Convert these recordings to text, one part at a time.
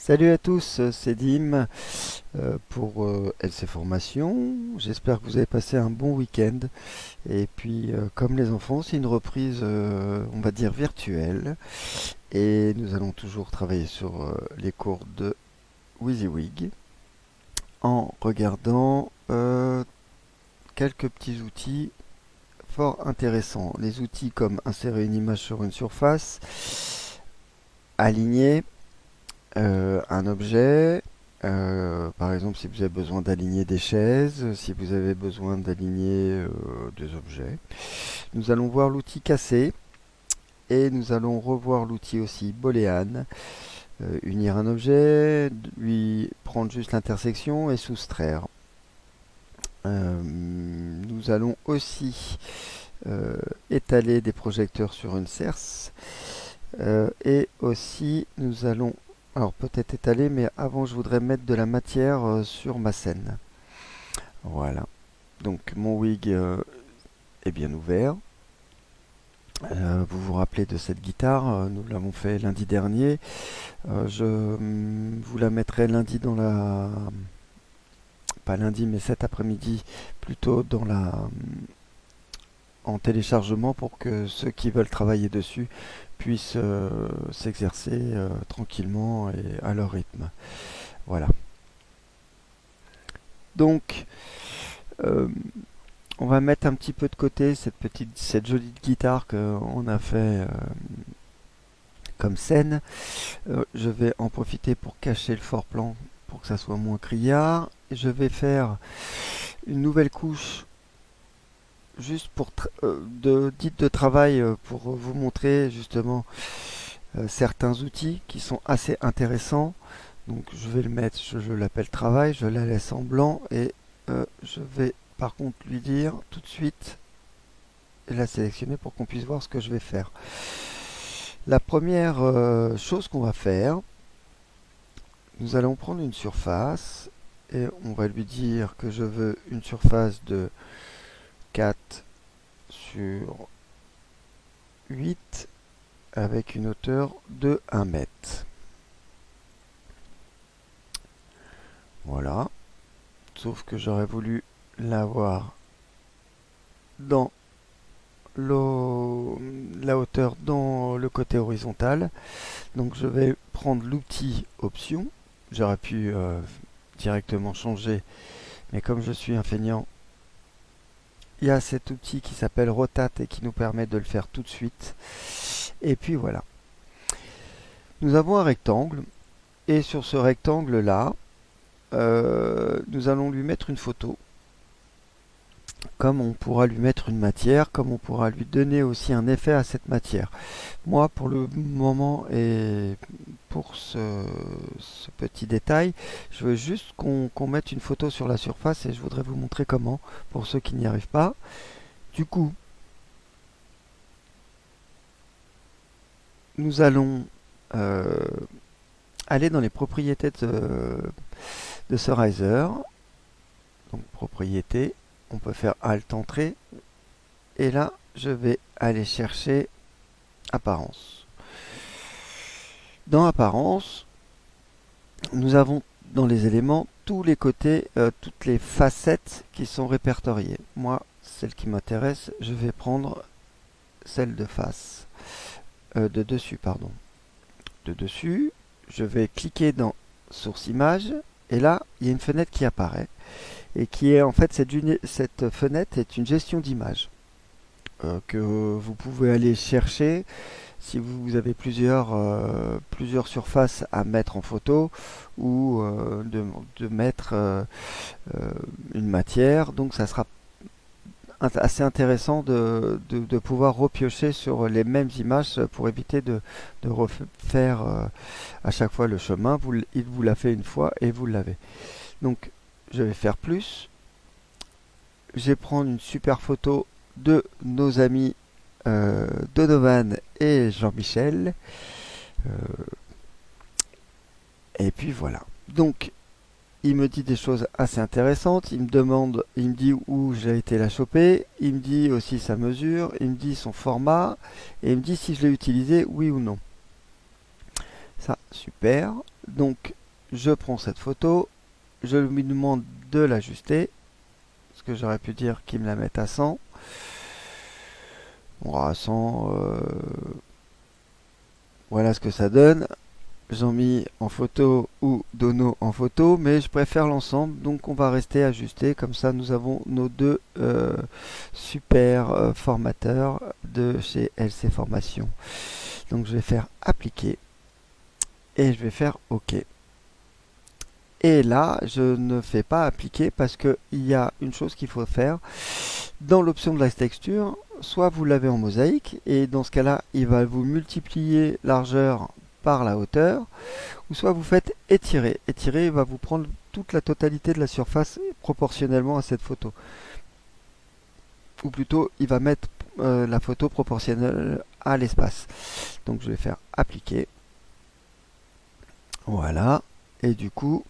Salut à tous, c'est Dim pour LC Formation. J'espère que vous avez passé un bon week-end. Et puis, comme les enfants, c'est une reprise, on va dire, virtuelle. Et nous allons toujours travailler sur les cours de WYSIWYG en regardant quelques petits outils fort intéressants. Les outils comme insérer une image sur une surface, aligner un objet. Par exemple, si vous avez besoin d'aligner des chaises, si vous avez besoin d'aligner des objets. Nous allons voir l'outil casser et nous allons revoir l'outil aussi booléen. Unir un objet, lui prendre juste l'intersection et soustraire. Nous allons aussi étaler des projecteurs sur une serce. Et aussi, nous allons alors peut-être étaler, mais avant je voudrais mettre de la matière sur ma scène. Voilà. Donc mon wig est bien ouvert. Vous vous rappelez de cette guitare, nous l'avons fait lundi dernier. Je vous la mettrai lundi dans la... Pas lundi, mais cet après-midi, plutôt dans la... en téléchargement pour que ceux qui veulent travailler dessus puissent s'exercer tranquillement et à leur rythme. Voilà. Donc, on va mettre un petit peu de côté cette jolie guitare qu'on a fait comme scène. Je vais en profiter pour cacher le fort-plan pour que ça soit moins criard. Et je vais faire une nouvelle couche juste pour de travail pour vous montrer justement certains outils qui sont assez intéressants. Donc je vais le mettre, je l'appelle travail, je la laisse en blanc et je vais par contre lui dire tout de suite et la sélectionner pour qu'on puisse voir ce que je vais faire. La première chose qu'on va faire, nous allons prendre une surface et on va lui dire que je veux une surface de 4 sur 8 avec une hauteur de 1 mètre. Voilà. Sauf que j'aurais voulu l'avoir dans la hauteur dans le côté horizontal. Donc je vais prendre l'outil option. J'aurais pu directement changer, mais comme je suis un feignant, il y a cet outil qui s'appelle rotate et qui nous permet de le faire tout de suite. Et puis voilà. Nous avons un rectangle et sur ce rectangle là, nous allons lui mettre une photo. Comme on pourra lui mettre une matière, comme on pourra lui donner aussi un effet à cette matière. Moi, pour le moment et pour ce petit détail, je veux juste qu'on mette une photo sur la surface et je voudrais vous montrer comment, pour ceux qui n'y arrivent pas. Du coup, nous allons aller dans les propriétés de ce riser. Donc, propriétés. On peut faire Alt Entrée. Et là, je vais aller chercher Apparence. Dans Apparence, nous avons dans les éléments tous les côtés, toutes les facettes qui sont répertoriées. Moi, celle qui m'intéresse, je vais prendre celle de face. De dessus, pardon. De dessus, je vais cliquer dans Source Image. Et là, il y a une fenêtre qui apparaît. Et qui est en fait, cette fenêtre est une gestion d'image que vous pouvez aller chercher si vous avez plusieurs surfaces à mettre en photo ou de mettre une matière. Donc ça sera assez intéressant de pouvoir repiocher sur les mêmes images pour éviter de refaire à chaque fois le chemin. Il vous l'a fait une fois et vous l'avez. Donc je vais faire plus. Je vais prendre une super photo de nos amis Donovan et Jean-Michel. Et puis voilà. Donc, il me dit des choses assez intéressantes. Il me demande, il me dit où j'ai été la choper. Il me dit aussi sa mesure. Il me dit son format. Et il me dit si je l'ai utilisé, oui ou non. Ça, super. Donc je prends cette photo, je lui demande de l'ajuster, parce que j'aurais pu dire qu'il me la mette à 100. Bon, à 100, voilà ce que ça donne. Jean-Mi en photo ou Dono en photo, mais je préfère l'ensemble, donc on va rester ajusté. Comme ça, nous avons nos deux super formateurs de chez LC Formation. Donc je vais faire appliquer et je vais faire OK. Et là, je ne fais pas appliquer parce qu'il y a une chose qu'il faut faire. Dans l'option de la texture, soit vous l'avez en mosaïque, et dans ce cas-là, il va vous multiplier largeur par la hauteur, ou soit vous faites étirer. Étirer va vous prendre toute la totalité de la surface proportionnellement à cette photo. Ou plutôt, il va mettre la photo proportionnelle à l'espace. Donc je vais faire appliquer. Voilà. Et du coup,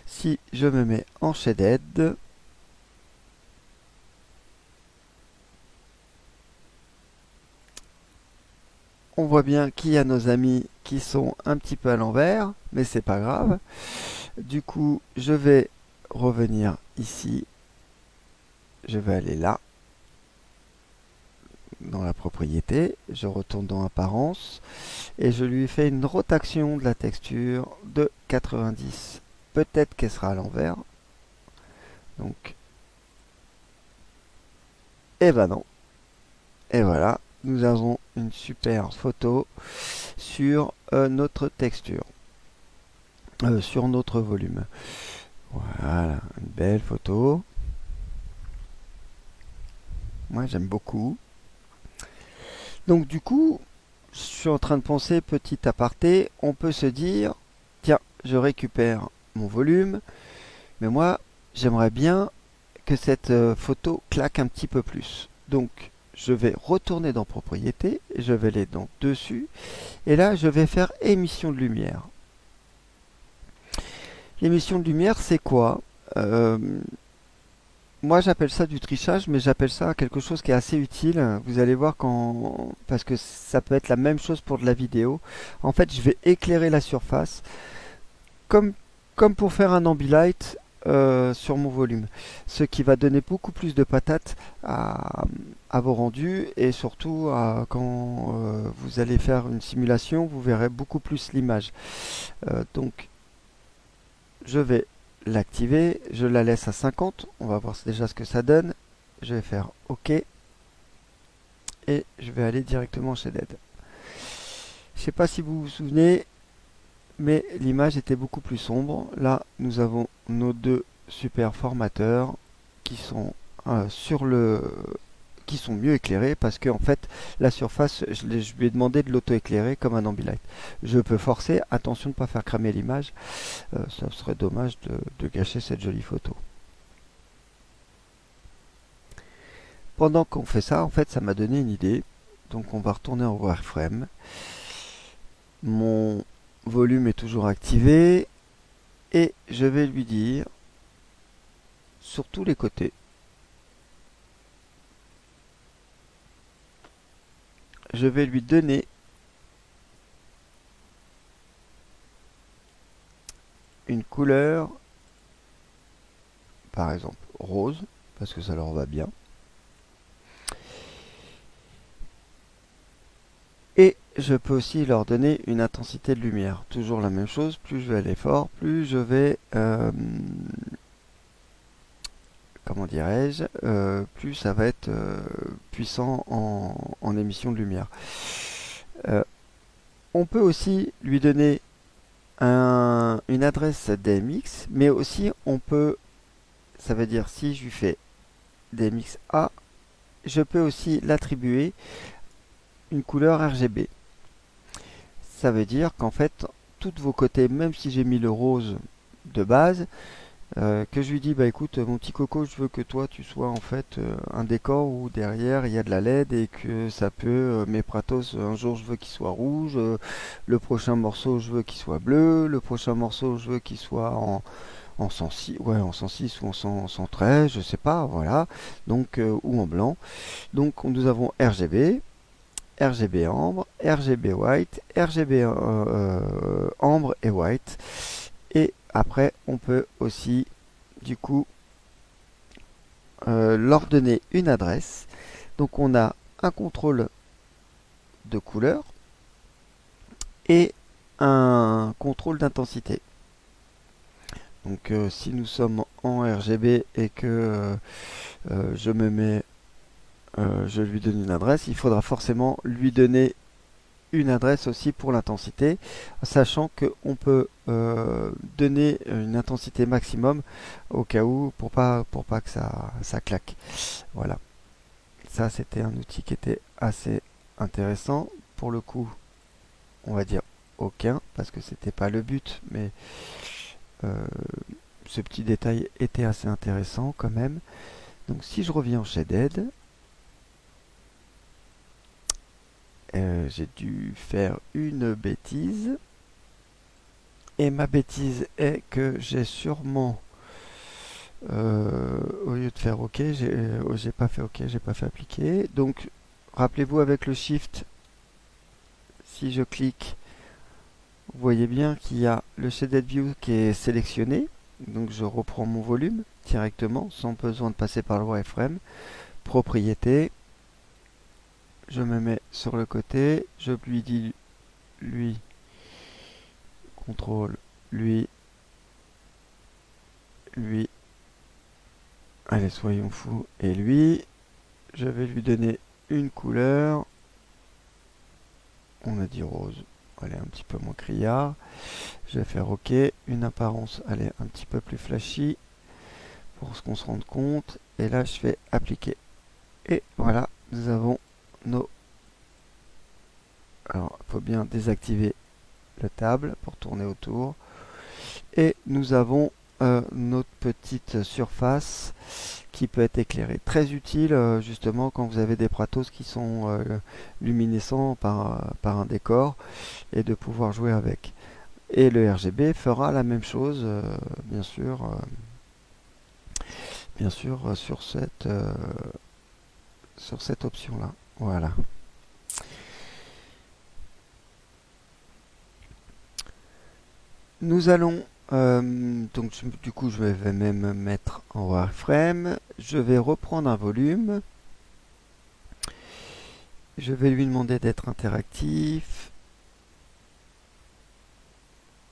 si je me mets en shaded, on voit bien qu'il y a nos amis qui sont un petit peu à l'envers, mais c'est pas grave. Du coup, je vais revenir ici. Je vais aller là, dans la propriété. Je retourne dans apparence et je lui fais une rotation de la texture de 90. Peut-être qu'elle sera à l'envers. Donc, et ben non. Et voilà, nous avons une super photo sur notre texture, sur notre volume. Voilà, une belle photo. Moi, j'aime beaucoup. Donc du coup, je suis en train de penser, petit aparté, on peut se dire, tiens, je récupère mon volume, mais moi, j'aimerais bien que cette photo claque un petit peu plus. Donc, je vais retourner dans Propriétés, je vais aller dans Dessus, et là, je vais faire Émission de lumière. L'émission de lumière, c'est quoi? Moi, j'appelle ça du trichage, mais j'appelle ça quelque chose qui est assez utile. Vous allez voir quand... Parce que ça peut être la même chose pour de la vidéo. En fait, je vais éclairer la surface, comme, comme pour faire un ambilight sur mon volume. Ce qui va donner beaucoup plus de patates à vos rendus, et surtout quand vous allez faire une simulation, vous verrez beaucoup plus l'image. Donc, je vais l'activer, je la laisse à 50, on va voir déjà ce que ça donne. Je vais faire OK et je vais aller directement chez Dead. Je ne sais pas si vous vous souvenez, mais l'image était beaucoup plus sombre. Là, nous avons nos deux super formateurs qui sont qui sont mieux éclairés, parce que en fait la surface, je lui ai demandé de l'auto-éclairer comme un ambilight. Je peux forcer, attention de ne pas faire cramer l'image, ça serait dommage de gâcher cette jolie photo. Pendant qu'on fait ça, en fait, ça m'a donné une idée. Donc on va retourner en wireframe. Mon volume est toujours activé et je vais lui dire sur tous les côtés, je vais lui donner une couleur, par exemple rose, parce que ça leur va bien. Et je peux aussi leur donner une intensité de lumière. Toujours la même chose, plus je vais aller fort, plus je vais... comment dirais-je, plus ça va être puissant en émission de lumière. On peut aussi lui donner une adresse DMX, mais aussi on peut, ça veut dire si je lui fais DMX A, je peux aussi l'attribuer une couleur RGB. Ça veut dire qu'en fait, tous vos côtés, même si j'ai mis le rose de base, que je lui dis, bah écoute mon petit coco, je veux que toi tu sois en fait un décor où derrière il y a de la LED, et que ça peut, mes pratos, un jour je veux qu'il soit rouge, le prochain morceau je veux qu'il soit bleu, le prochain morceau je veux qu'il soit en 106, ouais, en 106 ou en 113, je sais pas, voilà, donc ou en blanc. Donc nous avons RGB, RGB ambre, RGB white, RGB ambre et white. Et après, on peut aussi, du coup, leur donner une adresse. Donc on a un contrôle de couleur et un contrôle d'intensité. Donc si nous sommes en RGB et que je me mets, je lui donne une adresse, il faudra forcément lui donner une adresse aussi pour l'intensité, sachant qu'on peut donner une intensité maximum au cas où pour pas que ça claque. Voilà. Ça, c'était un outil qui était assez intéressant. Pour le coup, on va dire aucun, parce que c'était pas le but, mais ce petit détail était assez intéressant quand même. Donc si je reviens en Shaded, j'ai dû faire une bêtise. Et ma bêtise est que j'ai sûrement, au lieu de faire OK, j'ai pas fait OK, j'ai pas fait appliquer. Donc rappelez-vous avec le Shift, si je clique, vous voyez bien qu'il y a le Shaded View qui est sélectionné. Donc je reprends mon volume directement sans besoin de passer par le wireframe. Propriété. Je me mets sur le côté. Je lui dis lui. Contrôle. Lui. Lui. Allez, soyons fous. Et lui. Je vais lui donner une couleur. On a dit rose. Elle est un petit peu moins criard. Je vais faire OK. Une apparence, elle est un petit peu plus flashy pour ce qu'on se rende compte. Et là, je fais appliquer. Et voilà, nous avons nos... Alors, il faut bien désactiver le table pour tourner autour. Et nous avons notre petite surface qui peut être éclairée. Très utile justement quand vous avez des pratos qui sont luminescents par un décor et de pouvoir jouer avec. Et le RGB fera la même chose, bien sûr sur cette option-là. Voilà. Nous allons donc du coup je vais même mettre en wireframe. Je vais reprendre un volume. Je vais lui demander d'être interactif.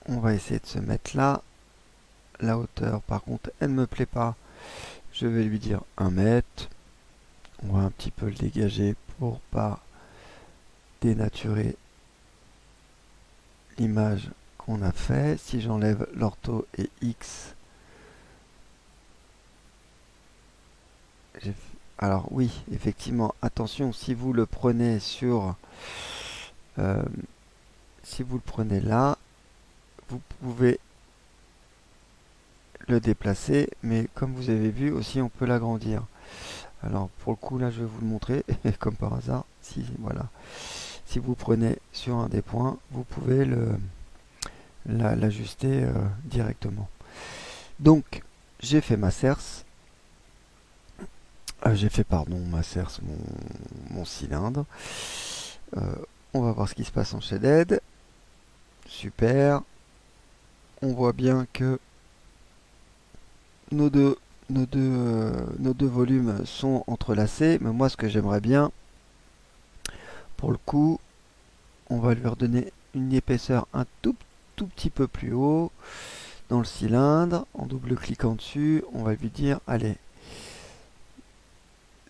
On va essayer de se mettre là. La hauteur par contre elle ne me plaît pas. Je vais lui dire 1 mètre. On va un petit peu le dégager pour pas dénaturer l'image qu'on a fait. Si j'enlève l'ortho et X, alors oui, effectivement, attention, si vous le prenez sur si vous le prenez là, vous pouvez le déplacer, mais comme vous avez vu aussi on peut l'agrandir. Alors pour le coup là je vais vous le montrer, comme par hasard, si voilà, si vous prenez sur un des points, vous pouvez l'ajuster directement. Donc j'ai fait ma serce, ma serce, mon cylindre. On va voir ce qui se passe en Shaded. Super. On voit bien que nos deux volumes sont entrelacés, mais moi ce que j'aimerais bien, pour le coup, on va lui redonner une épaisseur un tout petit peu plus haut dans le cylindre. En double-cliquant dessus, on va lui dire, allez,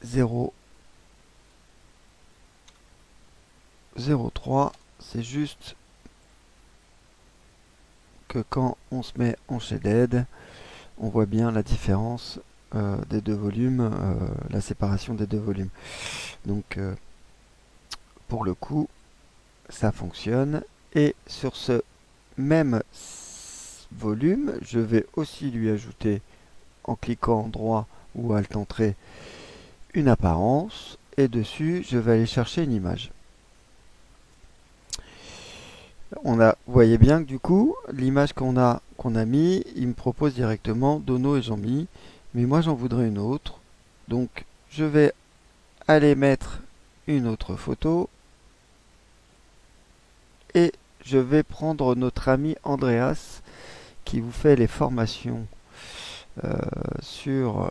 0,03, c'est juste que quand on se met en Shaded, on voit bien la différence des deux volumes, la séparation des deux volumes. Donc pour le coup, ça fonctionne. Et sur ce même volume, je vais aussi lui ajouter, en cliquant droit ou Alt Entrée, une apparence. Et dessus, je vais aller chercher une image. Vous voyez bien que du coup, l'image qu'on a mis, il me propose directement Dono et Jean-Mi. Mais moi, j'en voudrais une autre. Donc, je vais aller mettre une autre photo. et je vais prendre notre ami Andreas qui vous fait les formations sur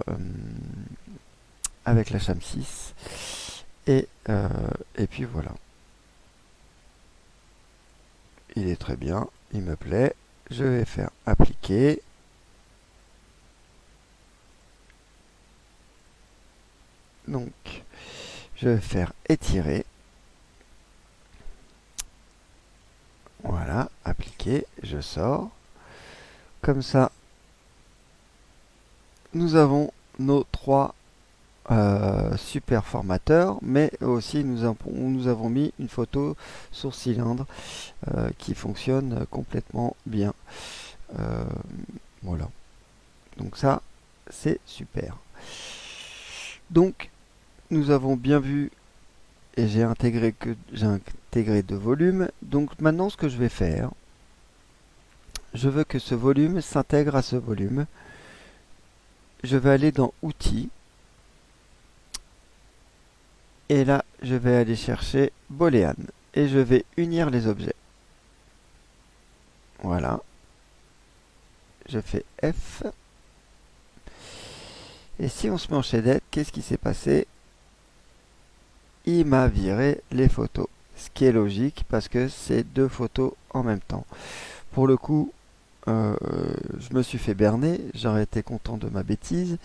avec la Cham 6 et puis voilà, il est très bien, il me plaît. Je vais faire appliquer. Donc je vais faire étirer. Voilà, appliquer, je sors. Comme ça, nous avons nos trois super formateurs, mais aussi nous avons mis une photo sur cylindre qui fonctionne complètement bien. Voilà, donc ça c'est super. Donc nous avons bien vu et j'ai intégré deux volumes. Donc maintenant ce que je vais faire, je veux que ce volume s'intègre à ce volume. Je vais aller dans Outils. Et là, je vais aller chercher Boolean. Et je vais unir les objets. Voilà. Je fais F. Et si on se met en shaded, qu'est-ce qui s'est passé? Il m'a viré les photos. Ce qui est logique parce que c'est deux photos en même temps. Pour le coup, je me suis fait berner. J'aurais été content de ma bêtise.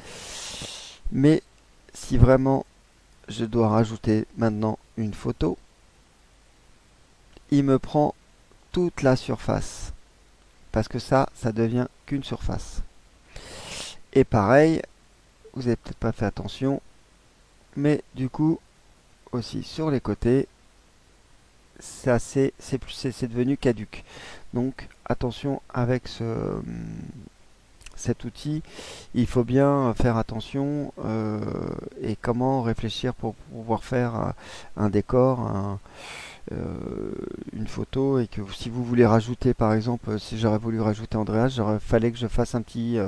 Mais si vraiment je dois rajouter maintenant une photo, il me prend toute la surface. Parce que ça devient qu'une surface. Et pareil, vous n'avez peut-être pas fait attention, mais du coup, aussi sur les côtés, c'est devenu caduque. Donc attention avec cet outil, il faut bien faire attention et comment réfléchir pour pouvoir faire un décor, une photo, et que si vous voulez rajouter, par exemple, si j'aurais voulu rajouter Andreas, fallait que je fasse un petit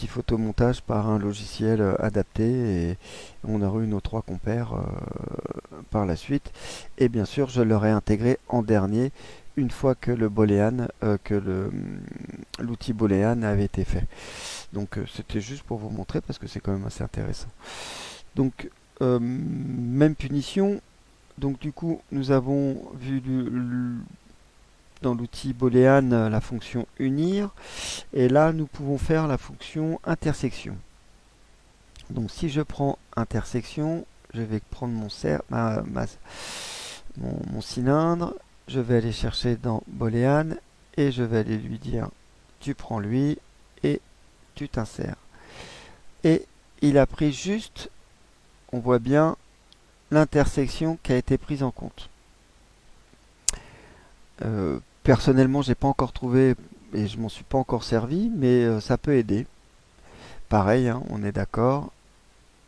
photomontage par un logiciel adapté, et on aurait eu nos trois compères par la suite. Et bien sûr, je l'aurais intégré en dernier une fois que le Boolean, l'outil Boolean avait été fait. Donc c'était juste pour vous montrer parce que c'est quand même assez intéressant. Donc même punition. Donc du coup, nous avons vu dans l'outil Boolean la fonction unir, et là nous pouvons faire la fonction intersection. Donc si je prends intersection, je vais prendre mon cylindre, je vais aller chercher dans Boolean et je vais aller lui dire tu prends lui et tu t'insères. Et il a pris juste, on voit bien l'intersection qui a été prise en compte. Personnellement, j'ai pas encore trouvé et je m'en suis pas encore servi, mais ça peut aider. Pareil, hein, on est d'accord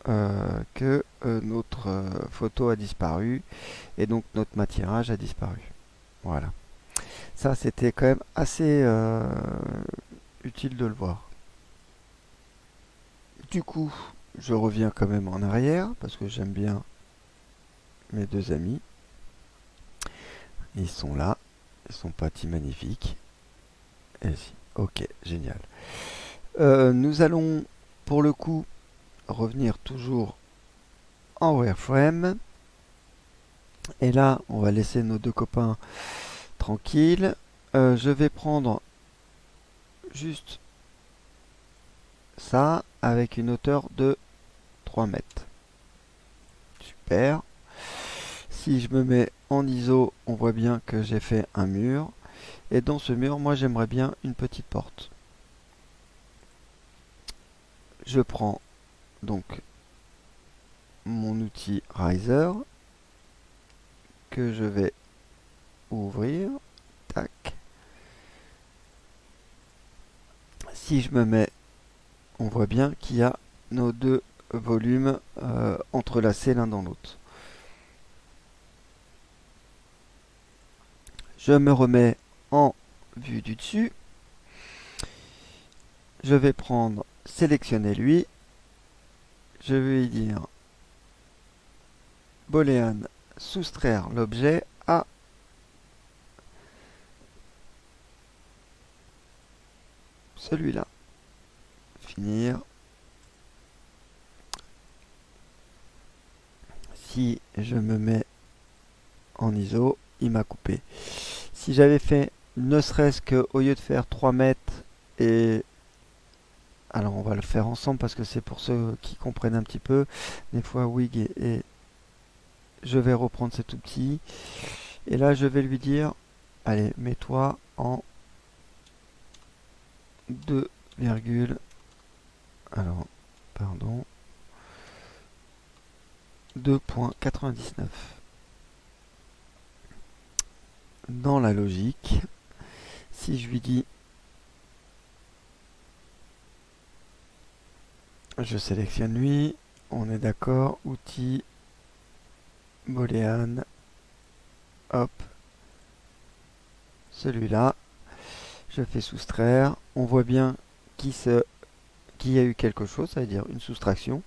que notre photo a disparu et donc notre matirage a disparu. Voilà. Ça, c'était quand même assez utile de le voir. Du coup, je reviens quand même en arrière parce que j'aime bien mes deux amis. Ils sont là. Ils sont pas-ils magnifiques? Et si. Ok, génial. Nous allons, pour le coup, revenir toujours en wireframe. Et là, on va laisser nos deux copains tranquilles. Je vais prendre juste ça avec une hauteur de 3 mètres. Super. Si je me mets en ISO, on voit bien que j'ai fait un mur. Et dans ce mur, moi j'aimerais bien une petite porte. Je prends donc mon outil Riser que je vais ouvrir. Tac. Si je me mets, on voit bien qu'il y a nos deux volumes entrelacés l'un dans l'autre. Je me remets en vue du dessus. Je vais prendre, sélectionner lui. Je vais lui dire Boolean soustraire l'objet à celui-là. Finir. Si je me mets en ISO, il m'a coupé. Si j'avais fait ne serait-ce que au lieu de faire 3 mètres et alors on va le faire ensemble parce que c'est pour ceux qui comprennent un petit peu. Des fois wig et je vais reprendre c'est tout petit. Et là je vais lui dire allez mets-toi en 2, alors pardon 2.99. Dans la logique, si je lui dis je sélectionne lui, on est d'accord, outils, boolean, hop, celui-là, je fais soustraire, on voit bien qu'il y a eu quelque chose, ça veut dire une soustraction,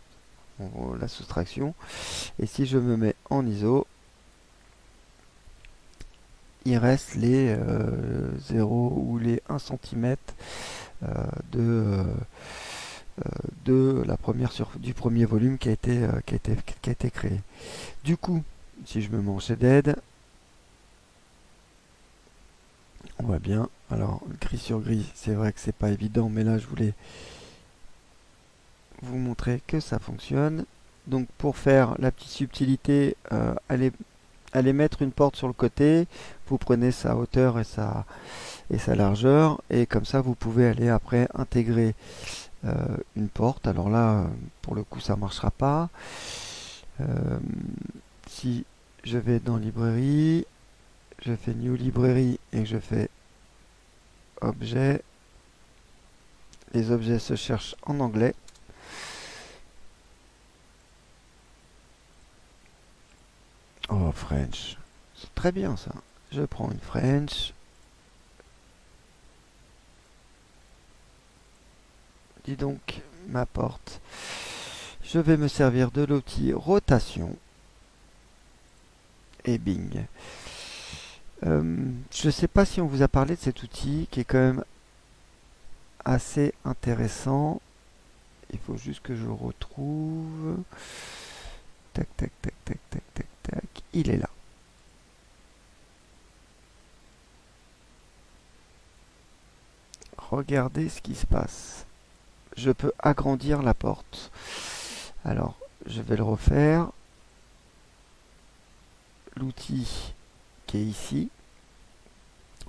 on voit la soustraction, et si je me mets en ISO, il reste les 0 ou les 1 cm de la du premier volume qui a été créé. Du coup, si je me mets en shaded, on voit bien. Alors, gris sur gris, c'est vrai que c'est pas évident, mais là, je voulais vous montrer que ça fonctionne. Donc, pour faire la petite subtilité, allez mettre une porte sur le côté. Vous prenez sa hauteur et sa largeur, et comme ça, vous pouvez aller après intégrer une porte. Alors là, pour le coup, ça marchera pas. Si je vais dans librairie, je fais New Librairie et que je fais Objet, les objets se cherchent en anglais. Oh, French. C'est très bien ça. Je prends une French. Dis donc, ma porte. Je vais me servir de l'outil rotation. Et bing. Je ne sais pas si on vous a parlé de cet outil qui est quand même assez intéressant. Il faut juste que je le retrouve. Tac, tac, tac, tac, tac, tac, tac. Il est là. Regardez ce qui se passe. Je peux agrandir la porte. Alors, je vais le refaire. L'outil qui est ici,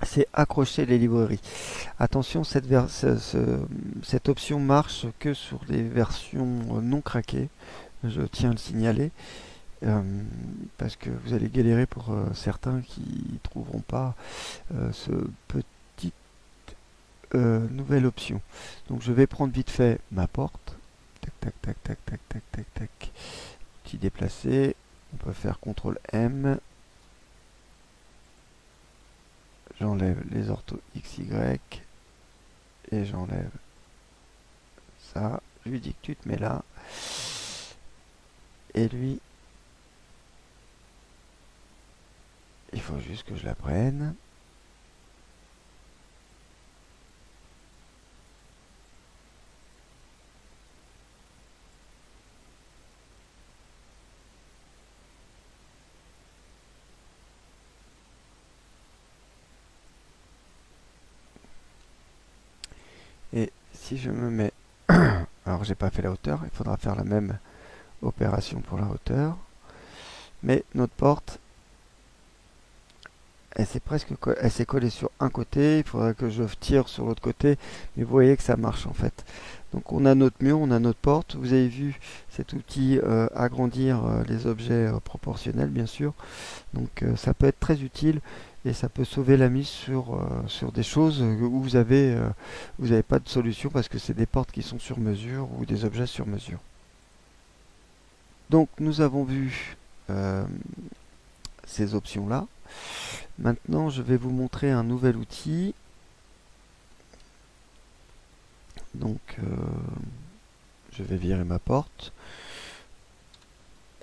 c'est accrocher les librairies. Attention, cette option marche que sur les versions non craquées. Je tiens à le signaler. Parce que vous allez galérer pour certains qui ne trouveront pas ce petite nouvelle option. Donc je vais prendre vite fait ma porte. Tac, tac, tac, tac, tac, tac, tac, tac. Petit déplacé. On peut faire CTRL M. J'enlève les orthos XY. Et j'enlève ça. Je lui dis que tu te mets là. Et lui, il faut juste que je la prenne. Et si je me mets... Alors j'ai pas fait la hauteur, il faudra faire la même opération pour la hauteur. Mais notre porte, elle s'est collée sur un côté, il faudra que je tire sur l'autre côté, mais vous voyez que ça marche en fait. Donc on a notre mur, on a notre porte. Vous avez vu cet outil agrandir les objets proportionnels bien sûr. Donc ça peut être très utile et ça peut sauver la mise sur des choses où vous avez pas de solution parce que c'est des portes qui sont sur mesure ou des objets sur mesure. Donc nous avons vu ces options là. Maintenant je vais vous montrer un nouvel outil. Donc je vais virer ma porte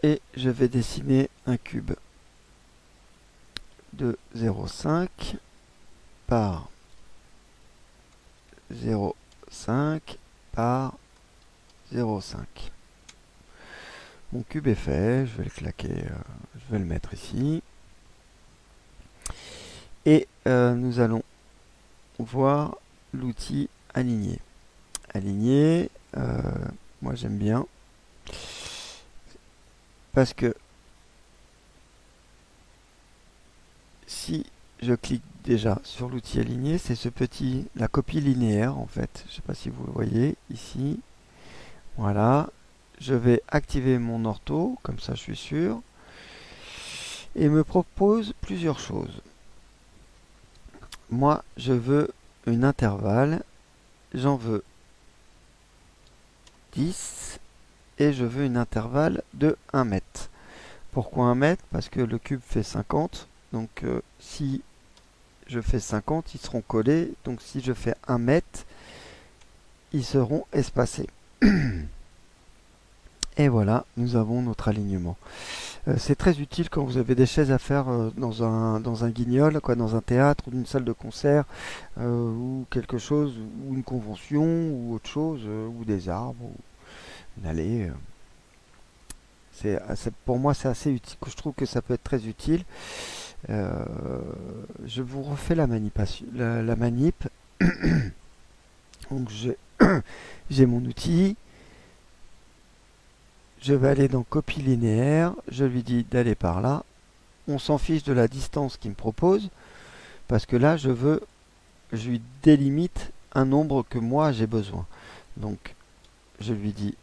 et je vais dessiner un cube de 0,5 par 0,5 0,5. Mon cube est fait, je vais le claquer, je vais le mettre ici. Et nous allons voir l'outil aligner. Aligner, moi j'aime bien, parce que si je clique déjà sur l'outil aligner, c'est ce petit, la copie linéaire en fait. Je ne sais pas si vous le voyez ici. Voilà. Je vais activer mon ortho, comme ça je suis sûr. Et me propose plusieurs choses. Moi, je veux une intervalle. J'en veux 10. Et je veux une intervalle de 1 mètre. Pourquoi 1 mètre? Parce que le cube fait 50. Donc si je fais 50, ils seront collés. Donc si je fais 1 mètre, ils seront espacés. Et voilà, nous avons notre alignement. C'est très utile quand vous avez des chaises à faire dans un guignol, quoi, dans un théâtre ou une salle de concert, ou quelque chose, ou une convention, ou autre chose, ou des arbres, ou une allée. Pour moi, c'est assez utile. Je trouve que ça peut être très utile. Je vous refais la manip. Donc j'ai mon outil. Je vais aller dans copie linéaire. Je lui dis d'aller par là. On s'en fiche de la distance qu'il me propose. Parce que là, je lui délimite un nombre que moi j'ai besoin. Donc, je lui dis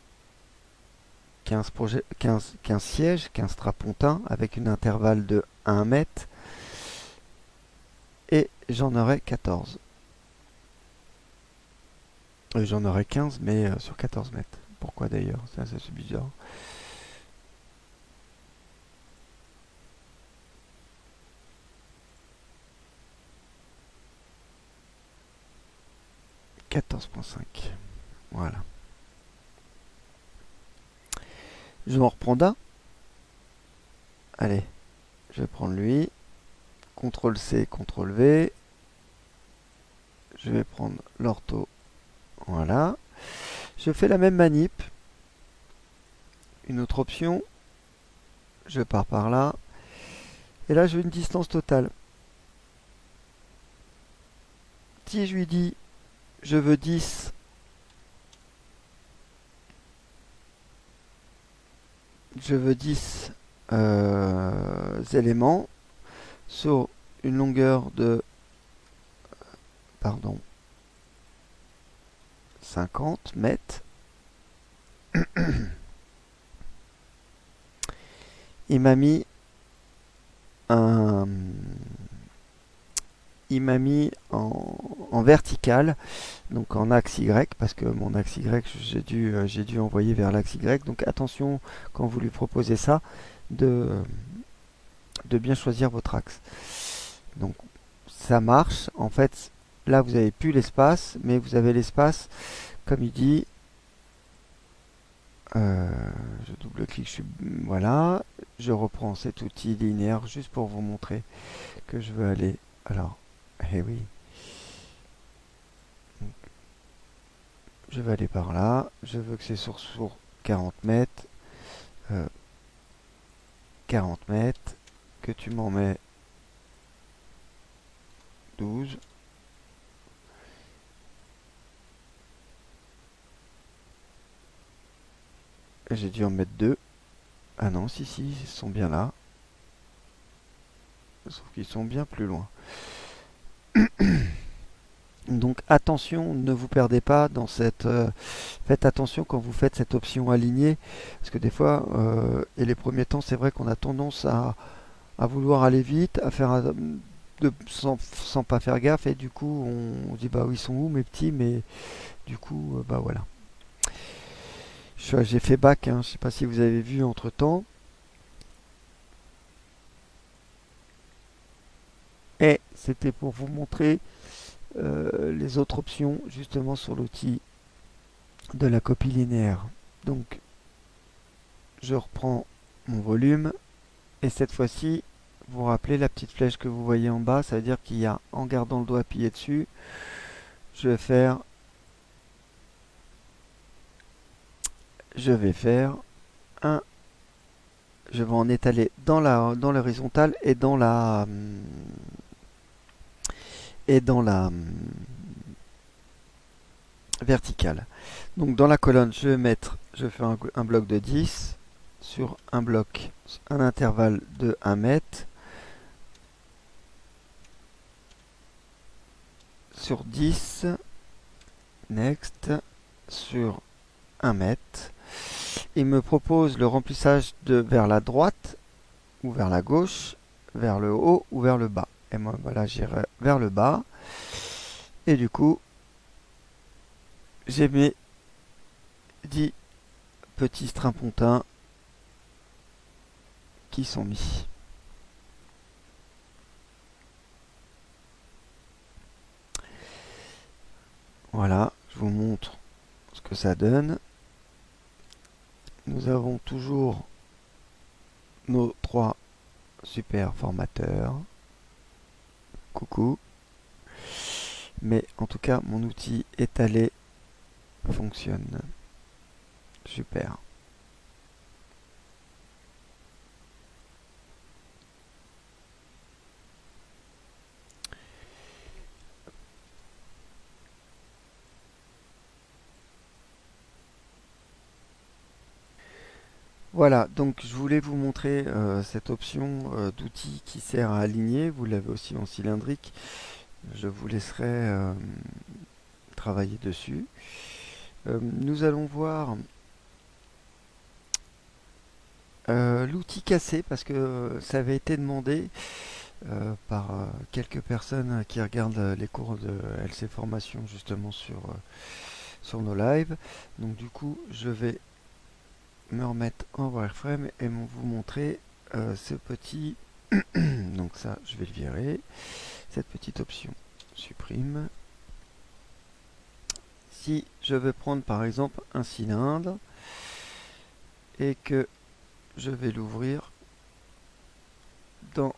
15 sièges, 15 strapontins avec une intervalle de 1 mètre. Et j'en aurai 14. J'en aurai 15, mais sur 14 mètres. Pourquoi d'ailleurs? C'est bizarre. « 14,5. Voilà. Je m'en reprends d'un. Allez, je vais prendre lui. CTRL-C, CTRL-V. Je vais prendre l'ortho. Voilà. Je fais la même manip. Une autre option. Je pars par là. Et là, je veux une distance totale. Si je lui dis, je veux 10, éléments sur une longueur de 50 mètres. Il m'a mis en vertical, donc en axe Y, parce que mon axe Y, j'ai dû envoyer vers l'axe Y. Donc attention quand vous lui proposez ça, de bien choisir votre axe. Donc ça marche. En fait, là vous n'avez plus l'espace, mais vous avez l'espace, comme il dit. Je double-clique, voilà. Je reprends cet outil linéaire juste pour vous montrer que je veux aller. Alors, eh oui. Donc, je vais aller par là. Je veux que c'est sur 40 mètres. 40 mètres. Que tu m'en mets 12. J'ai dû en mettre 2. Ah non, si, ils sont bien là. Sauf qu'ils sont bien plus loin. Donc attention, ne vous perdez pas dans cette... faites attention quand vous faites cette option alignée. Parce que des fois, et les premiers temps, c'est vrai qu'on a tendance à vouloir aller vite, à faire... sans pas faire gaffe. Et du coup, on dit, bah oui, ils sont où mes petits? Mais du coup, bah voilà. J'ai fait back, hein, je sais pas si vous avez vu entre temps. Et c'était pour vous montrer les autres options justement sur l'outil de la copie linéaire. Donc je reprends mon volume et cette fois-ci, vous vous rappelez la petite flèche que vous voyez en bas, ça veut dire qu'il y a, en gardant le doigt appuyé dessus, je vais faire je vais faire un, je vais en étaler dans l'horizontale et dans la verticale. Donc dans la colonne, je vais faire un bloc de 10 sur un bloc, un intervalle de 1 mètre sur 10, next, sur 1 mètre. Il me propose le remplissage vers la droite ou vers la gauche, vers le haut ou vers le bas. Et moi, voilà, j'irai vers le bas. Et du coup, j'ai mes 10 petits strapontins qui sont mis. Voilà, je vous montre ce que ça donne. Nous avons toujours nos 3 super formateurs. Coucou. Mais en tout cas, mon outil étalé fonctionne. Super. Voilà, donc je voulais vous montrer cette option d'outil qui sert à aligner. Vous l'avez aussi en cylindrique. Je vous laisserai travailler dessus. Nous allons voir l'outil cassé parce que ça avait été demandé par quelques personnes qui regardent les cours de LC Formation justement sur nos lives. Donc du coup, je vais me remettre en wireframe et vous montrer ce petit donc ça je vais le virer, cette petite option supprime. Si je veux prendre par exemple un cylindre et que je vais l'ouvrir dans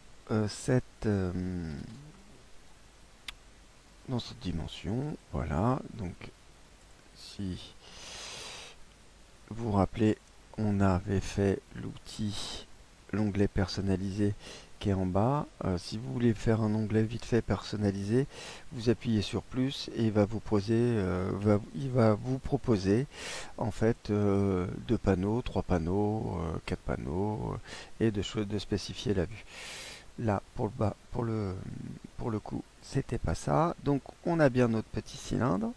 dans cette dimension, voilà, donc si vous vous rappelez, on avait fait l'onglet personnalisé qui est en bas. Si vous voulez faire un onglet vite fait personnalisé, vous appuyez sur plus et il va vous proposer en fait 2 panneaux, 3 panneaux, 4 panneaux et de spécifier la vue. Là pour le coup, c'était pas ça. Donc on a bien notre petit cylindre.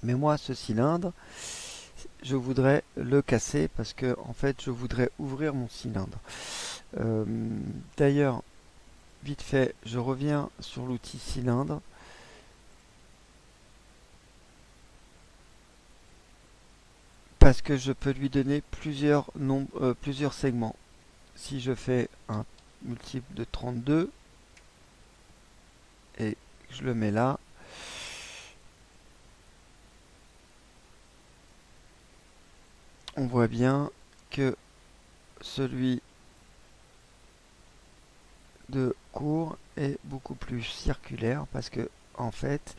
Mais moi, ce cylindre, je voudrais le casser parce que en fait je voudrais ouvrir mon cylindre. D'ailleurs, vite fait, je reviens sur l'outil cylindre. Parce que je peux lui donner plusieurs segments. Si je fais un multiple de 32 et je le mets là, on voit bien que celui de cours est beaucoup plus circulaire parce que en fait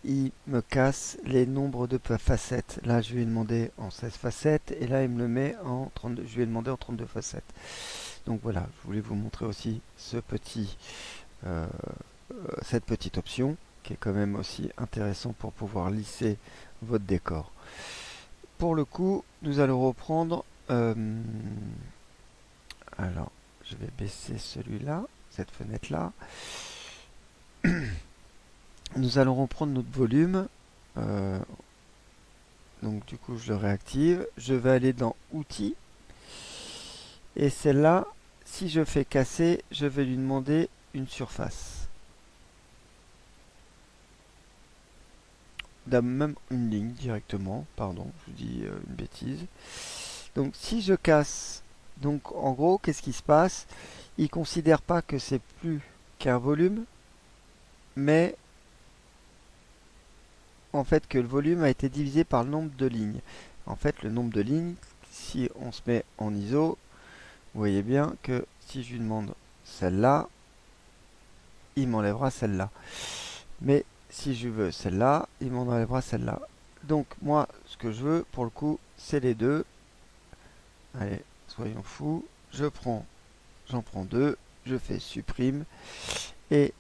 il me casse les nombres de facettes. Là je lui ai demandé en 16 facettes et là il me le met en 32, je lui ai demandé en 32 facettes. Donc voilà, je voulais vous montrer aussi cette petite option qui est quand même aussi intéressant pour pouvoir lisser votre décor. Pour le coup, nous allons reprendre alors je vais baisser celui-là, cette fenêtre-là. Nous allons reprendre notre volume. Donc du coup, je le réactive. Je vais aller dans Outils. Et celle-là, si je fais casser, je vais lui demander une surface. Même une ligne directement. Pardon, je vous dis une bêtise. Donc si je casse, donc en gros, qu'est-ce qui se passe? Il ne considère pas que c'est plus qu'un volume, mais en fait que le volume a été divisé par le nombre de lignes. En fait, le nombre de lignes, si on se met en ISO, vous voyez bien que si je lui demande celle-là, il m'enlèvera celle-là. Mais si je veux celle-là, il m'en enlèvera celle-là. Donc moi, ce que je veux, pour le coup, c'est les deux. Allez, soyons fous. J'en prends deux. Je fais supprime. Et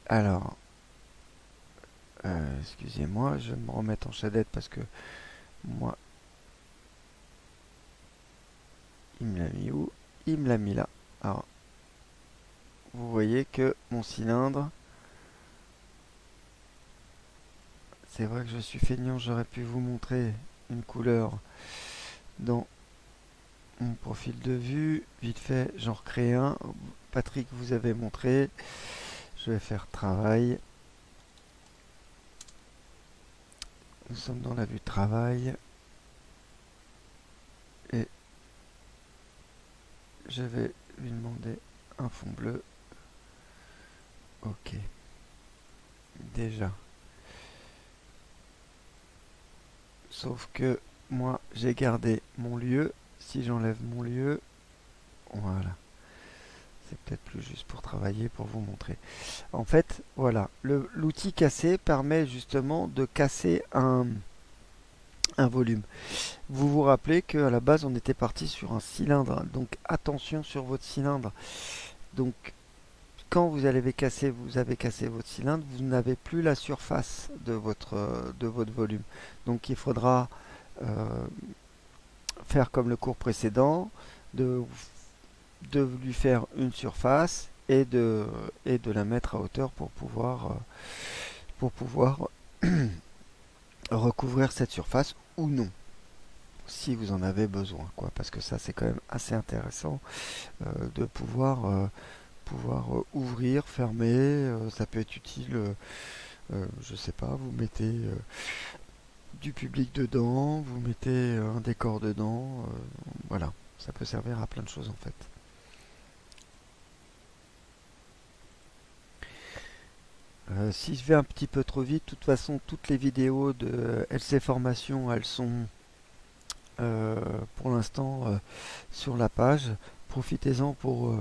alors, excusez-moi, je vais me remettre en shaded parce que moi, il me l'a mis où? Il me l'a mis là. Alors, vous voyez que mon cylindre, c'est vrai que je suis feignant, j'aurais pu vous montrer une couleur dans mon profil de vue. Vite fait, j'en recrée un. Patrick vous avait montré. Je vais faire travail. Nous sommes dans la vue travail. Et je vais lui demander un fond bleu. Ok. Déjà. Sauf que moi, j'ai gardé mon lieu. Si j'enlève mon lieu, voilà. C'est peut-être plus juste pour travailler, pour vous montrer. En fait, voilà. L'outil casser permet justement de casser un volume. Vous vous rappelez qu'à la base, on était parti sur un cylindre. Donc attention sur votre cylindre. Donc quand vous avez cassé votre cylindre, vous n'avez plus la surface de votre volume. Donc il faudra faire comme le cours précédent, de, de lui faire une surface et de la mettre à hauteur pour pouvoir recouvrir cette surface ou non, si vous en avez besoin, quoi, parce que ça c'est quand même assez intéressant de pouvoir ouvrir, fermer, ça peut être utile, je sais pas, vous mettez du public dedans, vous mettez un décor dedans, voilà, ça peut servir à plein de choses en fait. Si je vais un petit peu trop vite, de toute façon, toutes les vidéos de LC Formation, elles sont pour l'instant sur la page. Profitez-en pour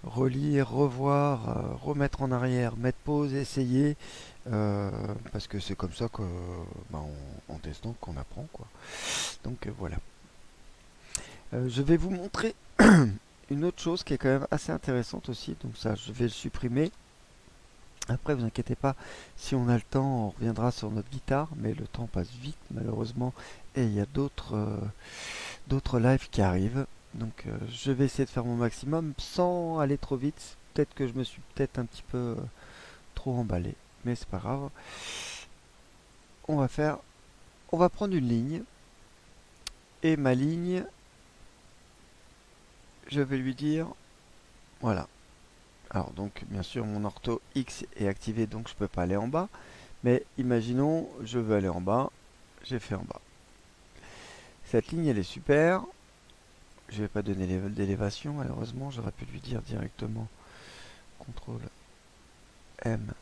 relire, revoir, remettre en arrière, mettre pause, essayer, parce que c'est comme ça que, bah, en testant qu'on apprend, quoi. Donc voilà. Je vais vous montrer une autre chose qui est quand même assez intéressante aussi, donc ça je vais le supprimer. Après, vous inquiétez pas, si on a le temps, on reviendra sur notre guitare, mais le temps passe vite malheureusement, et il y a d'autres lives qui arrivent. Donc je vais essayer de faire mon maximum sans aller trop vite. Peut-être que je me suis peut-être un petit peu trop emballé, mais c'est pas grave. On va faire, on va prendre une ligne, et ma ligne, je vais lui dire, voilà. Alors donc bien sûr mon ortho X est activé, donc je peux pas aller en bas. Mais imaginons, je veux aller en bas, j'ai fait en bas. Cette ligne elle est super. Je vais pas donner d'élévation malheureusement, j'aurais pu lui dire directement CTRL M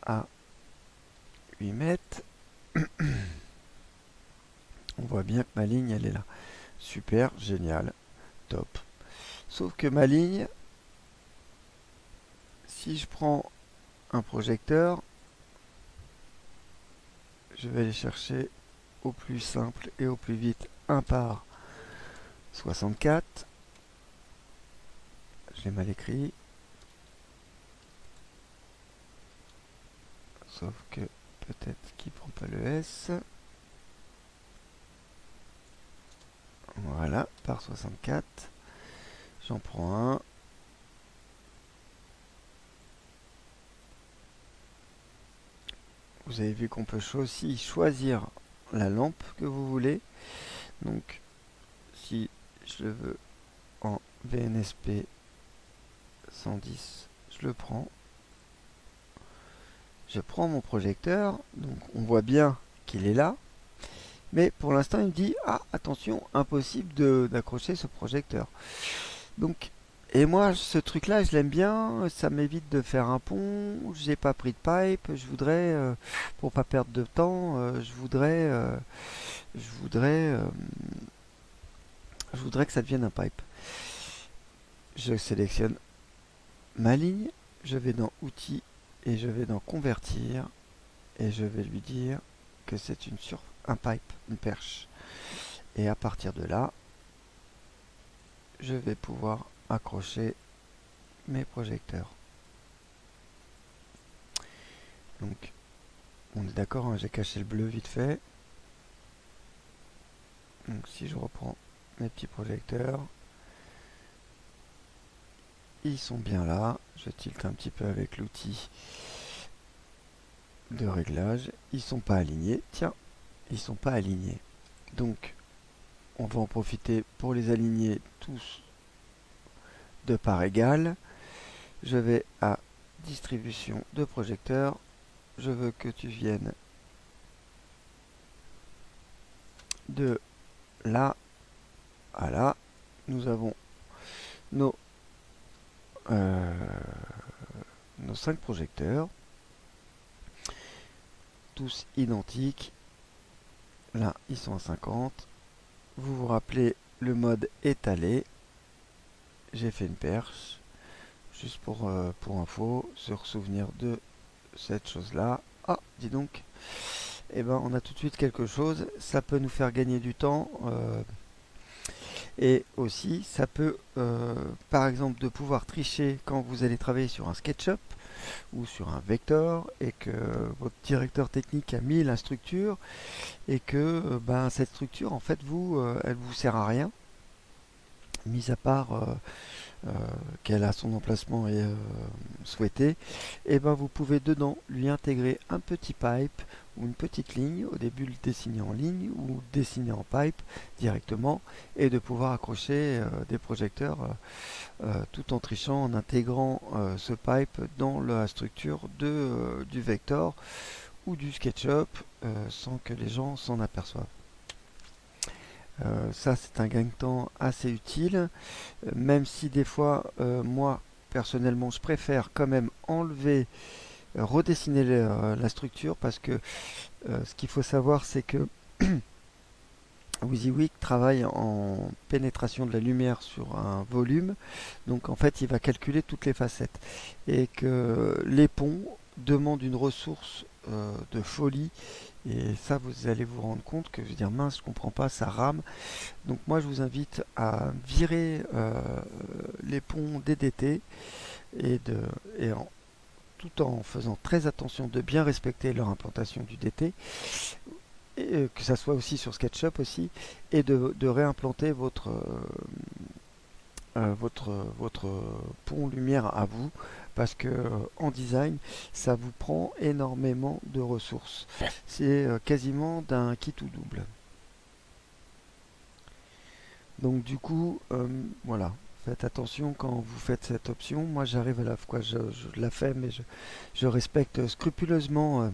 à 8 mètres. On voit bien que ma ligne elle est là. Super, génial, top. Sauf que ma ligne, si je prends un projecteur, je vais aller chercher au plus simple et au plus vite 1 par 64. Je l'ai mal écrit. Sauf que peut-être qu'il prend pas le S. Voilà, par 64. J'en prends un. Vous avez vu qu'on peut aussi choisir la lampe que vous voulez. Donc, si je le veux en VNSP 110, je le prends. Je prends mon projecteur. Donc, on voit bien qu'il est là. Mais pour l'instant, il me dit, ah, attention, impossible d'accrocher ce projecteur. Donc, et moi, ce truc-là, je l'aime bien. Ça m'évite de faire un pont. J'ai pas pris de pipe. Je voudrais, pour pas perdre de temps, je voudrais, euh, je voudrais que ça devienne un pipe. Je sélectionne ma ligne. Je vais dans Outils et je vais dans Convertir et je vais lui dire que c'est une surface. un pipe, une perche. Et à partir de là, je vais pouvoir accrocher mes projecteurs. Donc, on est d'accord, hein, j'ai caché le bleu vite fait. Donc si je reprends mes petits projecteurs, ils sont bien là. Je tilte un petit peu avec l'outil de réglage. Ils sont pas alignés. Tiens, ils sont pas alignés. Donc on va en profiter pour les aligner tous de part égale. Je vais à distribution de projecteurs. Je veux que tu viennes de là à là. Nous avons nos, nos 5 projecteurs, tous identiques. Là, ils sont à 50. Vous vous rappelez le mode étalé. J'ai fait une perche. Juste pour info, se souvenir de cette chose-là. Ah, dis donc. Eh ben, on a tout de suite quelque chose. Ça peut nous faire gagner du temps. Et aussi, ça peut, par exemple, de pouvoir tricher quand vous allez travailler sur un SketchUp ou sur un vector et que votre directeur technique a mis la structure et que ben, cette structure, en fait, elle vous sert à rien, mis à part qu'elle a son emplacement et souhaité, et ben vous pouvez dedans lui intégrer un petit pipe ou une petite ligne, au début le dessiner en ligne ou le dessiner en pipe directement, et de pouvoir accrocher des projecteurs tout en trichant, en intégrant ce pipe dans la structure du vector ou du SketchUp sans que les gens s'en aperçoivent. Ça c'est un gain de temps assez utile, même si des fois moi personnellement je préfère quand même enlever, redessiner la structure, parce que ce qu'il faut savoir c'est que WYSIWYG travaille en pénétration de la lumière sur un volume, donc en fait il va calculer toutes les facettes, et que les ponts demandent une ressource de folie, et ça vous allez vous rendre compte que je veux dire mince, je comprends pas, ça rame. Donc moi je vous invite à virer les ponts DDT et, tout en faisant très attention de bien respecter leur implantation du DT, et que ça soit aussi sur SketchUp aussi, et de réimplanter votre pont lumière à vous, parce que en design ça vous prend énormément de ressources. C'est quasiment d'un kit ou double. Donc du coup, voilà, faites attention quand vous faites cette option. Moi j'arrive à la fois, je la fais, mais je respecte scrupuleusement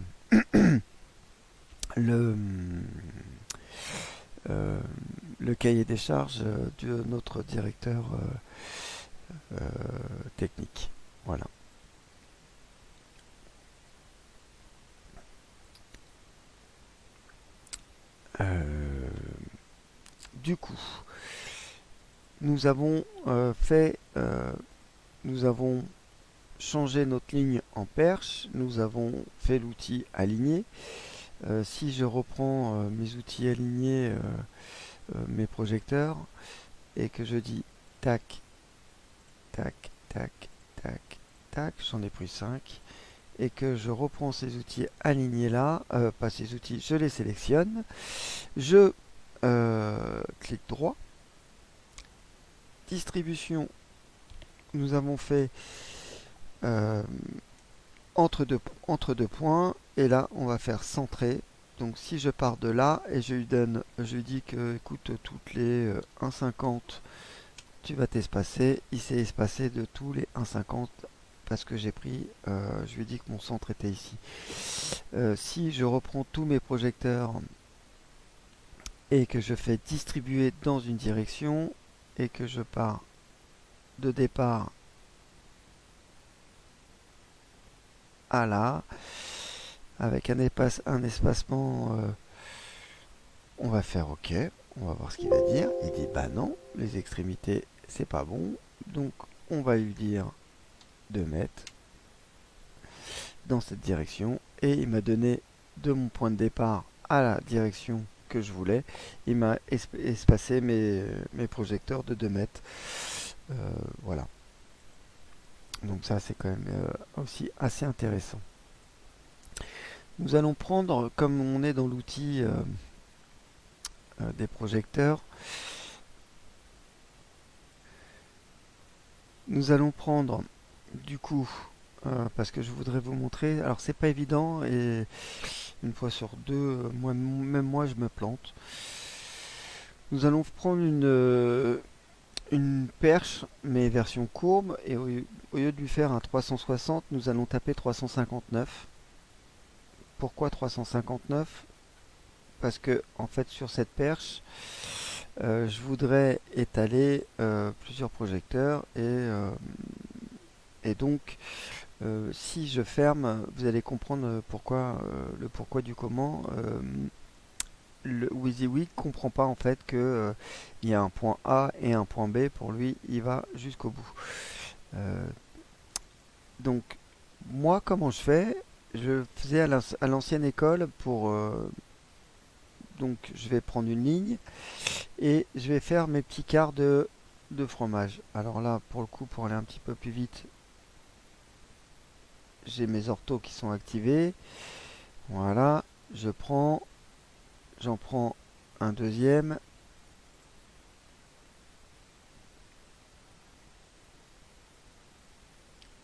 le, euh, le cahier des charges de notre directeur technique. Voilà. Du coup, nous avons nous avons changé notre ligne en perche, nous avons fait l'outil aligné. Si je reprends mes outils alignés, mes projecteurs, et que je dis tac, tac, tac, tac, tac, j'en ai pris 5, et que je reprends ces outils alignés là, pas ces outils, je les sélectionne, je clique droit, distribution, nous avons fait euh, entre deux points, et là on va faire centrer. Donc si je pars de là et je lui dis que écoute, toutes les 1,50 tu vas t'espacer, il s'est espacé de tous les 1,50 parce que j'ai pris, je lui dis que mon centre était ici. Si je reprends tous mes projecteurs et que je fais distribuer dans une direction et que je pars de départ à là, avec un espacement, on va faire OK, on va voir ce qu'il va dire. Il dit bah non, les extrémités c'est pas bon, donc on va lui dire de mettre dans cette direction, et il m'a donné de mon point de départ à la direction que je voulais, il m'a espacé mes projecteurs de 2 mètres. Voilà. Donc ça, c'est quand même aussi assez intéressant. Nous allons prendre, comme on est dans l'outil des projecteurs, nous allons prendre du coup, parce que je voudrais vous montrer, alors c'est pas évident et une fois sur deux, même moi je me plante. Nous allons prendre une perche, mais version courbe, et au lieu de lui faire un 360, nous allons taper 359. Pourquoi 359? Parce que en fait sur cette perche, je voudrais étaler plusieurs projecteurs et donc si je ferme, vous allez comprendre pourquoi, le pourquoi du comment. Le WYSIWYG comprend pas en fait que il y a un point A et un point B. Pour lui, il va jusqu'au bout. Euh, donc moi, comment je fais? Je faisais à l'ancienne école pour donc je vais prendre une ligne et je vais faire mes petits quarts de fromage. Alors là, pour le coup, pour aller un petit peu plus vite, j'ai mes orthos qui sont activés. Voilà, j'en prends un deuxième.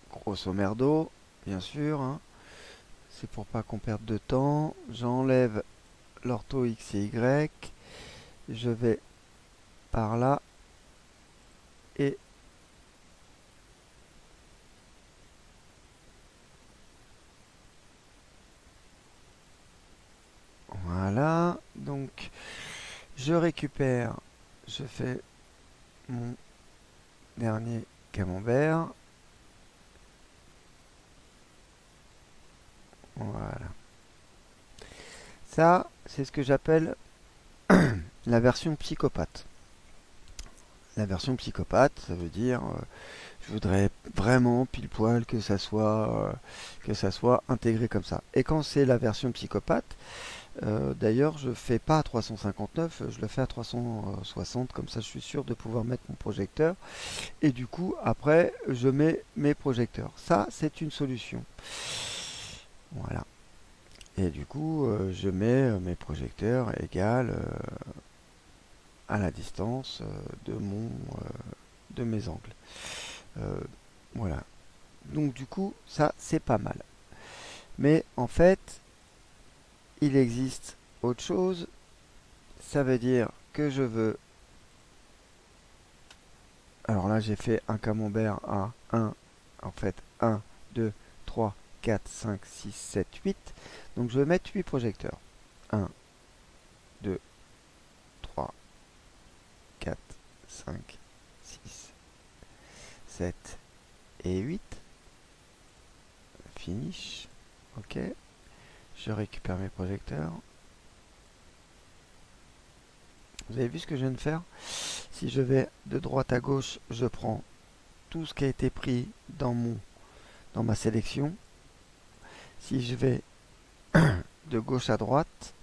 Grosso merdo, bien sûr, hein. C'est pour pas qu'on perde de temps. J'enlève l'ortho X et Y. Je vais par là et voilà. Donc je récupère, je fais mon dernier camembert. Voilà. Ça, c'est ce que j'appelle la version psychopathe. La version psychopathe, ça veut dire je voudrais vraiment pile poil que ça soit intégré comme ça. Et quand c'est la version psychopathe, d'ailleurs je fais pas à 359, je le fais à 360, comme ça je suis sûr de pouvoir mettre mon projecteur. Et du coup après je mets mes projecteurs. Ça c'est une solution. Voilà. Et du coup je mets mes projecteurs égales à la distance de mes angles. Euh, voilà. Donc du coup, ça c'est pas mal. Mais en fait, il existe autre chose. Ça veut dire que je veux... Alors là, j'ai fait un camembert à 1, en fait 1, 2, 3, 4, 5, 6, 7, 8. Donc je vais mettre 8 projecteurs. 1, 2, 3, 4, 5, 6, 7 et 8. Finish. Ok. Je récupère mes projecteurs. Vous avez vu ce que je viens de faire? Si je vais de droite à gauche, je prends tout ce qui a été pris dans ma sélection. Si je vais de gauche à droite,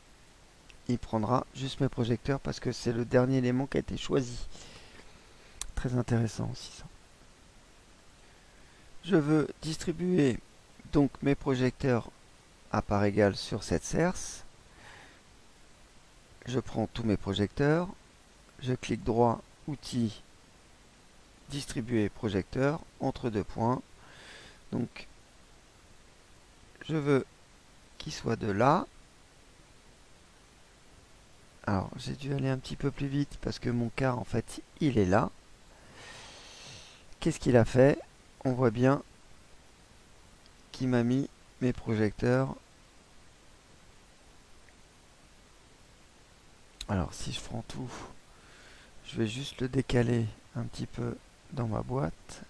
il prendra juste mes projecteurs parce que c'est le dernier élément qui a été choisi. Très intéressant aussi ça. Je veux distribuer donc mes projecteurs à part égale sur cette serce. Je prends tous mes projecteurs, je clique droit, outils, distribuer projecteur, entre deux points. Donc, je veux qu'il soit de là. Alors, j'ai dû aller un petit peu plus vite parce que mon quart, en fait, il est là. Qu'est-ce qu'il a fait? On voit bien qu'il m'a mis mes projecteurs. Alors, si je prends tout, je vais juste le décaler un petit peu dans ma boîte.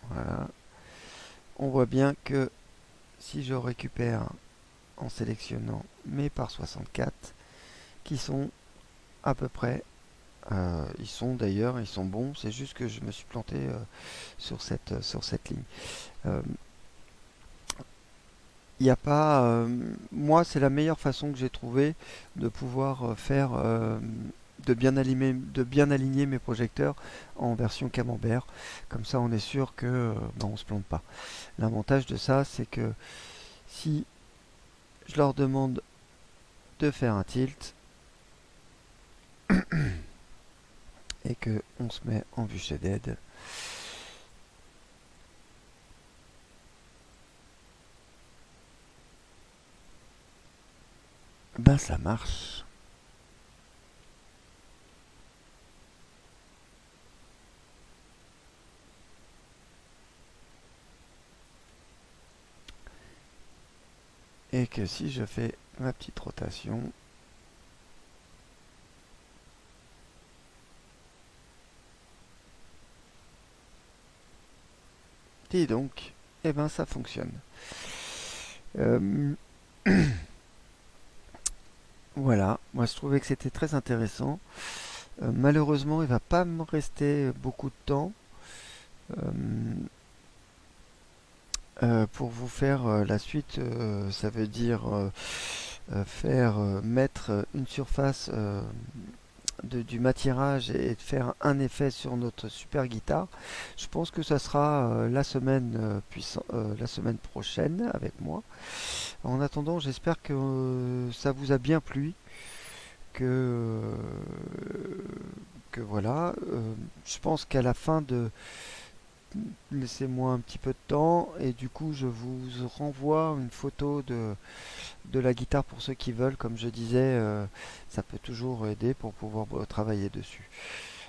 Voilà. On voit bien que si je récupère en sélectionnant mes par 64, qui sont à peu près, ils sont d'ailleurs, ils sont bons, c'est juste que je me suis planté, sur cette ligne. Euh, il n'y a pas... moi, c'est la meilleure façon que j'ai trouvé de pouvoir faire... de bien aligner mes projecteurs en version camembert. Comme ça, on est sûr que ben, on se plante pas. L'avantage de ça, c'est que si je leur demande de faire un tilt et que on se met en vue shaded, ben ça marche. Et que si je fais ma petite rotation, dis donc, et ben ça fonctionne. Euh, voilà, moi je trouvais que c'était très intéressant. Malheureusement, il va pas me rester beaucoup de temps euh, pour vous faire la suite. Ça veut dire faire mettre une surface du matirage et de faire un effet sur notre super guitare. Je pense que ça sera la semaine prochaine avec moi. En attendant, j'espère que ça vous a bien plu, que, euh, que voilà. Je pense qu'à la fin de... Laissez-moi un petit peu de temps et du coup je vous renvoie une photo de la guitare pour ceux qui veulent. Comme je disais, ça peut toujours aider pour pouvoir travailler dessus.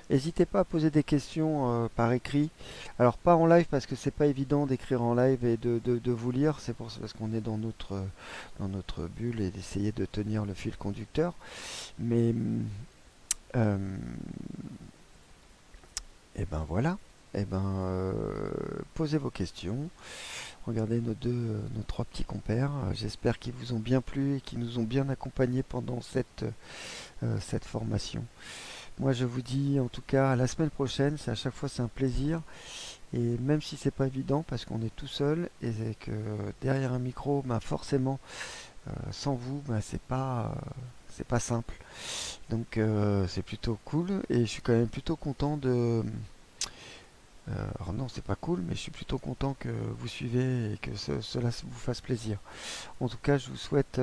N'hésitez pas à poser des questions par écrit. Alors pas en live parce que c'est pas évident d'écrire en live et de vous lire. C'est parce qu'on est dans notre bulle et d'essayer de tenir le fil conducteur. Mais euh, et ben voilà. Et ben posez vos questions. Regardez nos trois petits compères. J'espère qu'ils vous ont bien plu et qu'ils nous ont bien accompagnés pendant cette formation. Moi, je vous dis en tout cas à la semaine prochaine. À chaque fois, c'est un plaisir. Et même si c'est pas évident parce qu'on est tout seul et que derrière un micro, bah forcément, sans vous, bah c'est pas simple. Donc c'est plutôt cool et je suis quand même plutôt content de. Alors non, c'est pas cool, mais je suis plutôt content que vous suivez et que cela vous fasse plaisir. En tout cas, je vous souhaite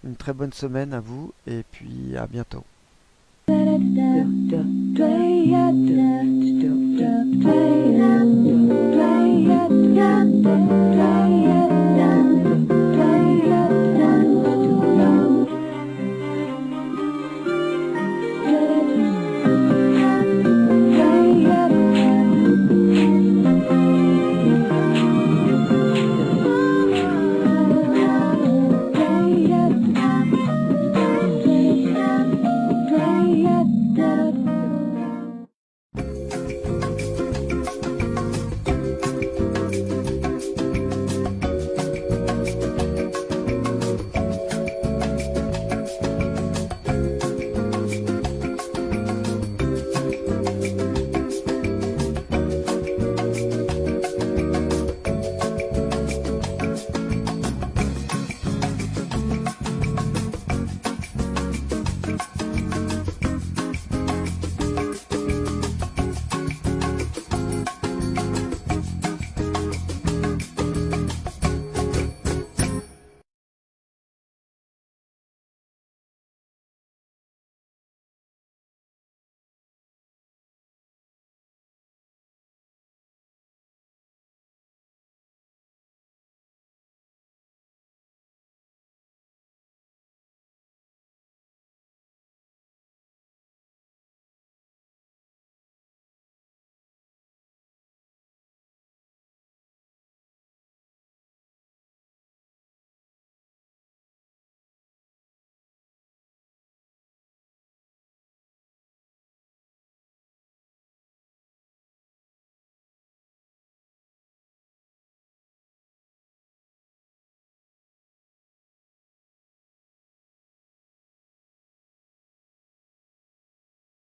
une très bonne semaine à vous et puis à bientôt.